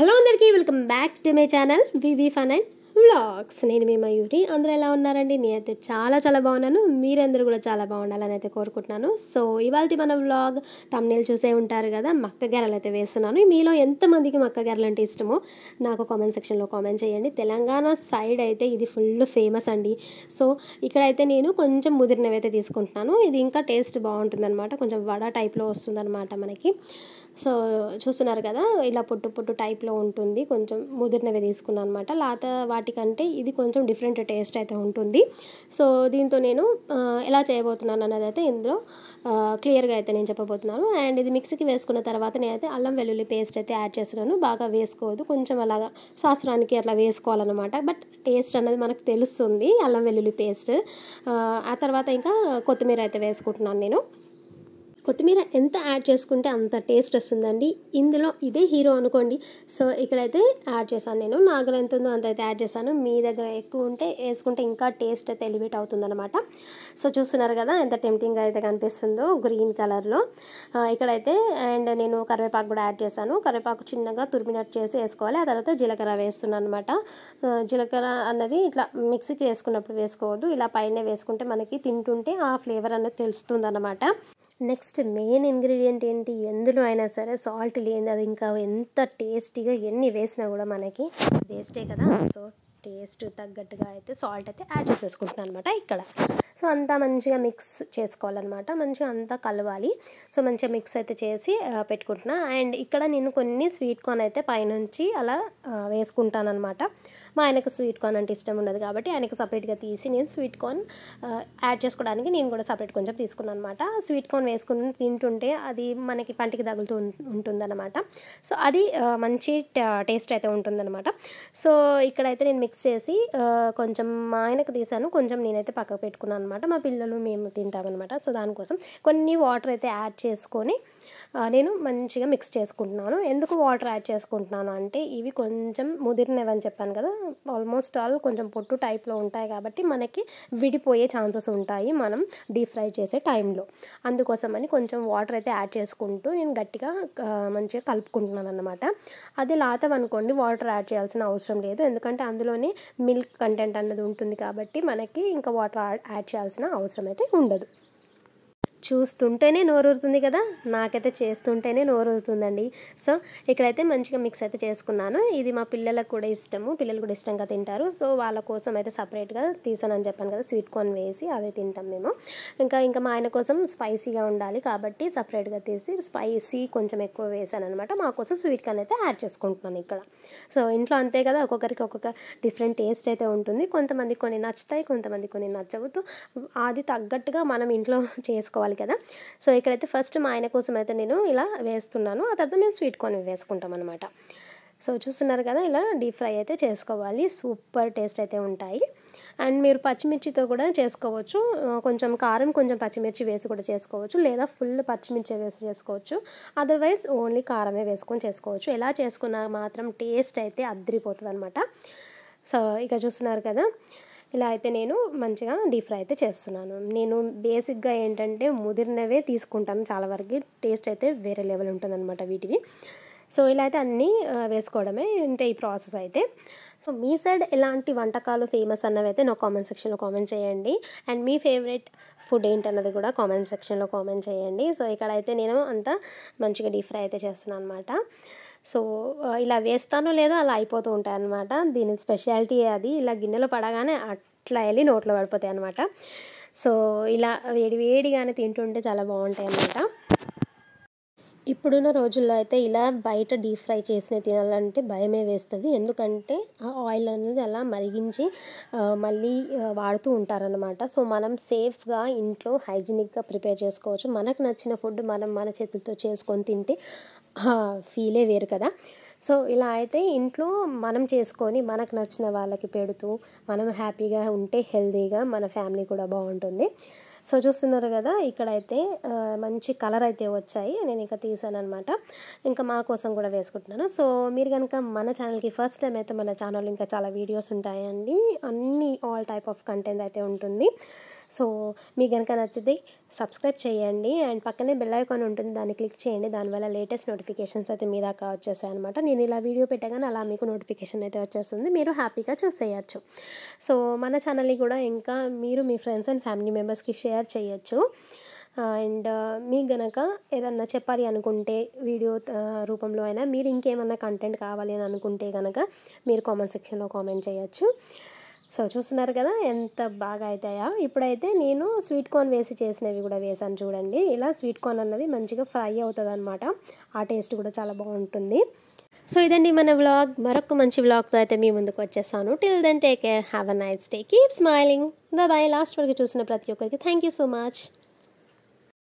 Hello అందరికీ welcome back to my channel V V fun and vlogs. నేను మీ మయూరి. అందరూ ఎలా ఉన్నారండి? నేనైతే చాలా బాగున్నాను. మీరందరూ కూడా చాలా బాగుండాలని అయితే కోరుకుంటున్నాను. సో ఇవాళ మన వ్లాగ్ థంబ్నెయిల్ చూసే ఉంటారు కదా, మక్క గారెలు అయితే వేస్తున్నాను. మీలో ఎంతమందికి మక్క గారెలు అంటే ఇష్టమో నాకు కామెంట్ సెక్షన్లో కామెంట్ చేయండి. తెలంగాణ సైడ్ అయితే ఇది ఫుల్ ఫేమస్ అండి. సో ఇక్కడైతే నేను కొంచెం ముదిరినవి అయితే తీసుకుంటున్నాను. ఇది ఇంకా టేస్ట్ బాగుంటుందన్నమాట. కొంచెం వడ టైప్లో వస్తుందన్నమాట మనకి. సో చూస్తున్నారు కదా, ఇలా పొట్టు టైప్లో ఉంటుంది. కొంచెం ముదిరినవి తీసుకున్నాను అనమాట. వాటికంటే ఇది కొంచెం డిఫరెంట్ టేస్ట్ అయితే ఉంటుంది. సో దీంతో నేను ఎలా చేయబోతున్నాను అన్నది అయితే ఇందులో క్లియర్గా అయితే నేను చెప్పబోతున్నాను. అండ్ ఇది మిక్సీకి వేసుకున్న తర్వాత నేనైతే అల్లం వెల్లుల్లి పేస్ట్ అయితే యాడ్ చేస్తున్నాను. బాగా వేసుకోవద్దు, కొంచెం అలాగా శాస్త్రానికి అట్లా వేసుకోవాలన్నమాట. బట్ టేస్ట్ అనేది మనకు తెలుస్తుంది అల్లం వెల్లుల్లి పేస్ట్. ఆ తర్వాత ఇంకా కొత్తిమీర అయితే వేసుకుంటున్నాను నేను. కొత్తిమీర ఎంత యాడ్ చేసుకుంటే అంత టేస్ట్ వస్తుందండి. ఇందులో ఇదే హీరో అనుకోండి. సో ఇక్కడైతే యాడ్ చేశాను నేను. నా దగ్గర ఎంత ఉందో అంత అయితే యాడ్ చేశాను. మీ దగ్గర ఎక్కువ ఉంటే వేసుకుంటే ఇంకా టేస్ట్ అయితే ఎలివేట్ అవుతుందన్నమాట. సో చూస్తున్నారు కదా ఎంత టెంప్టింగ్గా అయితే కనిపిస్తుందో గ్రీన్ కలర్లో. ఇక్కడైతే అండ్ నేను కరివేపాకు కూడా యాడ్ చేశాను. కరివేపాకు చిన్నగా తురిమినట్టు చేసి వేసుకోవాలి. ఆ తర్వాత జీలకర్ర వేస్తున్నాను అనమాట. జీలకర్ర అన్నది ఇట్లా మిక్సీకి వేసుకున్నప్పుడు వేసుకోవద్దు, ఇలా పైన వేసుకుంటే మనకి తింటుంటే ఆ ఫ్లేవర్ అనేది తెలుస్తుంది అన్నమాట. నెక్స్ట్ మెయిన్ ఇంగ్రీడియంట్ ఏంటి, ఎందులో అయినా సరే సాల్ట్ లేని అది ఇంకా ఎంత టేస్టీగా ఎన్ని వేసినా కూడా మనకి వేస్టే కదా. సో టేస్ట్ తగ్గట్టుగా అయితే సాల్ట్ అయితే యాడ్ చేసేసుకుంటున్నాను అనమాట ఇక్కడ. సో అంతా మంచిగా మిక్స్ చేసుకోవాలన్నమాట. మంచిగా అంతా కలవాలి. సో మంచిగా మిక్స్ అయితే చేసి పెట్టుకుంటున్నా. అండ్ ఇక్కడ నేను కొన్ని స్వీట్ కార్న్ అయితే పైనుంచి అలా వేసుకుంటాను అనమాట. మా ఆయనకు స్వీట్ కార్న్ అంటే ఇష్టం ఉండదు కాబట్టి ఆయనకు సపరేట్గా తీసి నేను స్వీట్ కార్న్ యాడ్ చేసుకోవడానికి నేను కూడా సపరేట్ కొంచెం తీసుకున్నాను అనమాట. స్వీట్ కార్న్ వేసుకుని తింటుంటే అది మనకి పంటికి తగులుతూ ఉంటుందన్నమాట. సో అది మంచి టేస్ట్ అయితే ఉంటుందన్నమాట. సో ఇక్కడైతే నేను మిక్స్ చేసి కొంచెం మా ఆయనకు తీసాను, కొంచెం నేనైతే పక్కకు పెట్టుకున్నాను అనమాట. మా పిల్లలు మేము తింటామన్నమాట. సో దానికోసం కొన్ని వాటర్ అయితే యాడ్ చేసుకొని నేను మంచిగా మిక్స్ చేసుకుంటున్నాను. ఎందుకు వాటర్ యాడ్ చేసుకుంటున్నాను అంటే ఇవి కొంచెం ముదిరినవి అని చెప్పాను కదా, ఆల్మోస్ట్ ఆల్ కొంచెం పొట్టు టైప్లో ఉంటాయి కాబట్టి మనకి విడిపోయే ఛాన్సెస్ ఉంటాయి మనం డీప్ ఫ్రై చేసే టైంలో. అందుకోసమని కొంచెం వాటర్ అయితే యాడ్ చేసుకుంటూ నేను గట్టిగా మంచిగా కలుపుకుంటున్నాను అన్నమాట. అది లాతవనుకోండి వాటర్ యాడ్ చేయాల్సిన అవసరం లేదు, ఎందుకంటే అందులోనే మిల్క్ కంటెంట్ అన్నది ఉంటుంది కాబట్టి మనకి ఇంకా వాటర్ యాడ్ చేయాల్సిన అవసరం అయితే ఉండదు. చూస్తుంటేనే నోరూరుతుంది కదా, నాకైతే చేస్తుంటేనే నోరూరుతుందండి. సో ఇక్కడైతే మంచిగా మిక్స్ అయితే చేసుకున్నాను. ఇది మా పిల్లలకు కూడా ఇష్టము, పిల్లలు కూడా ఇష్టంగా తింటారు. సో వాళ్ళ కోసం అయితే సపరేట్గా తీసానని చెప్పాను కదా, స్వీట్ కార్న్ వేసి అదే తింటాం మేము. ఇంకా మా ఆయన కోసం స్పైసీగా ఉండాలి కాబట్టి సపరేట్గా తీసి స్పైసీ కొంచెం ఎక్కువ వేసాను అనమాట. మా కోసం స్వీట్ కార్న్ అయితే యాడ్ చేసుకుంటున్నాను ఇక్కడ. సో ఇంట్లో అంతే కదా, ఒక్కొక్కరికి ఒక్కొక్క డిఫరెంట్ టేస్ట్ అయితే ఉంటుంది. కొంతమంది కొన్ని నచ్చుతాయి, కొంతమంది కొన్ని నచ్చవు. అది తగ్గట్టుగా మనం ఇంట్లో చేసుకోవాలి కదా. సో ఇక్కడైతే ఫస్ట్ మా ఆయన కోసం అయితే నేను ఇలా వేస్తున్నాను, ఆ తర్వాత మేము స్వీట్ కార్న్ వేసుకుంటాం అనమాట. సో చూస్తున్నారు కదా, ఇలా డీప్ ఫ్రై అయితే చేసుకోవాలి. సూపర్ టేస్ట్ అయితే ఉంటాయి. అండ్ మీరు పచ్చిమిర్చితో కూడా చేసుకోవచ్చు, కొంచెం కారం కొంచెం పచ్చిమిర్చి వేసి కూడా చేసుకోవచ్చు, లేదా ఫుల్ పచ్చిమిర్చి వేసి చేసుకోవచ్చు. అదర్వైజ్ ఓన్లీ కారమే వేసుకొని చేసుకోవచ్చు. ఎలా చేసుకున్నా మాత్రం టేస్ట్ అయితే అద్దరిపోతుంది అనమాట. సో ఇక్కడ చూస్తున్నారు కదా, ఇలా అయితే నేను మంచిగా డీప్ ఫ్రై అయితే చేస్తున్నాను. నేను బేసిక్గా ఏంటంటే ముదిరినవే తీసుకుంటాను చాలా వరకు, టేస్ట్ అయితే వేరే లెవెల్ ఉంటుందన్నమాట వీటివి. సో ఇలా అయితే అన్నీ వేసుకోవడమే, ఇంతే ఈ ప్రాసెస్ అయితే. సో మీ సైడ్ ఎలాంటి వంటకాలు ఫేమస్ అన్నవి అయితే నాకు కామెంట్ సెక్షన్లో కామెంట్ చేయండి. అండ్ మీ ఫేవరెట్ ఫుడ్ ఏంటన్నది కూడా కామెంట్ సెక్షన్లో కామెంట్ చేయండి. సో ఇక్కడైతే నేను అంతా మంచిగా డీప్ ఫ్రై అయితే చేస్తున్నాను అనమాట. సో ఇలా వేస్తానో లేదో అలా అయిపోతూ ఉంటాయి అన్నమాట. దీని స్పెషాలిటీ అది, ఇలా గిన్నెలో పడగానే అట్లా వెళ్ళి నోట్లో పడిపోతాయి అనమాట. సో ఇలా వేడిగానే తింటుంటే చాలా బాగుంటాయి అన్నమాట. ఇప్పుడున్న రోజుల్లో అయితే ఇలా బయట డీప్ ఫ్రై చేసినవి తినాలంటే భయమే వేస్తుంది, ఎందుకంటే ఆ ఆయిల్ అనేది అలా మరిగించి మళ్ళీ వాడుతూ ఉంటారనమాట. సో మనం సేఫ్గా ఇంట్లో హైజీనిక్గా ప్రిపేర్ చేసుకోవచ్చు. మనకు నచ్చిన ఫుడ్ మనం మన చేతులతో చేసుకొని తింటే ఫీలే వేరు కదా. సో ఇలా అయితే ఇంట్లో మనం చేసుకొని మనకు నచ్చిన వాళ్ళకి పెడుతూ మనం హ్యాపీగా ఉంటే హెల్తీగా మన ఫ్యామిలీ కూడా బాగుంటుంది. సో చూస్తున్నారు కదా, ఇక్కడైతే మంచి కలర్ అయితే వచ్చాయి. నేను ఇంకా తీసాను అనమాట. ఇంకా మా కోసం కూడా వేసుకుంటున్నాను. సో మీరు కనుక మన ఛానల్కి ఫస్ట్ టైం అయితే మన ఛానల్ ఇంకా చాలా వీడియోస్ ఉంటాయండి, అన్ని ఆల్ టైప్ ఆఫ్ కంటెంట్ అయితే ఉంటుంది. సో మీకు కనుక నచ్చితే సబ్స్క్రైబ్ చేయండి అండ్ పక్కనే బెల్ ఐకాన్ ఉంటుంది, దాన్ని క్లిక్ చేయండి. దానివల్ల లేటెస్ట్ నోటిఫికేషన్స్ అయితే మీ దాకా వచ్చేసాయి అనమాట. నేను ఇలా వీడియో పెట్టగానే అలా మీకు నోటిఫికేషన్ అయితే వచ్చేస్తుంది, మీరు హ్యాపీగా చూసేయచ్చు. సో మన ఛానల్ని కూడా ఇంకా మీరు మీ ఫ్రెండ్స్ అండ్ ఫ్యామిలీ మెంబర్స్కి షేర్ చేయొచ్చు. అండ్ మీకు గనక ఏదన్నా చెప్పాలి అనుకుంటే వీడియో రూపంలో అయినా, మీరు ఇంకేమన్నా కంటెంట్ కావాలి అని అనుకుంటే కనుక మీరు కామెంట్ సెక్షన్లో కామెంట్ చేయొచ్చు. సో చూస్తున్నారు కదా ఎంత బాగా అవుతాయా. ఇప్పుడైతే నేను స్వీట్ కార్న్ వేసి చేసినవి కూడా వేసాను చూడండి. ఇలా స్వీట్ కార్న్ అన్నది మంచిగా ఫ్రై అవుతుంది అనమాట, ఆ టేస్ట్ కూడా చాలా బాగుంటుంది. సో ఇదండి మన వ్లాగ్. మరొక మంచి వ్లాగ్తో అయితే మీ ముందుకు వచ్చేసాను. Till then take care, have a nice day, keep smiling, bye. Last వరకు చూసిన ప్రతి ఒక్కరికి థ్యాంక్ యూ సో మచ్.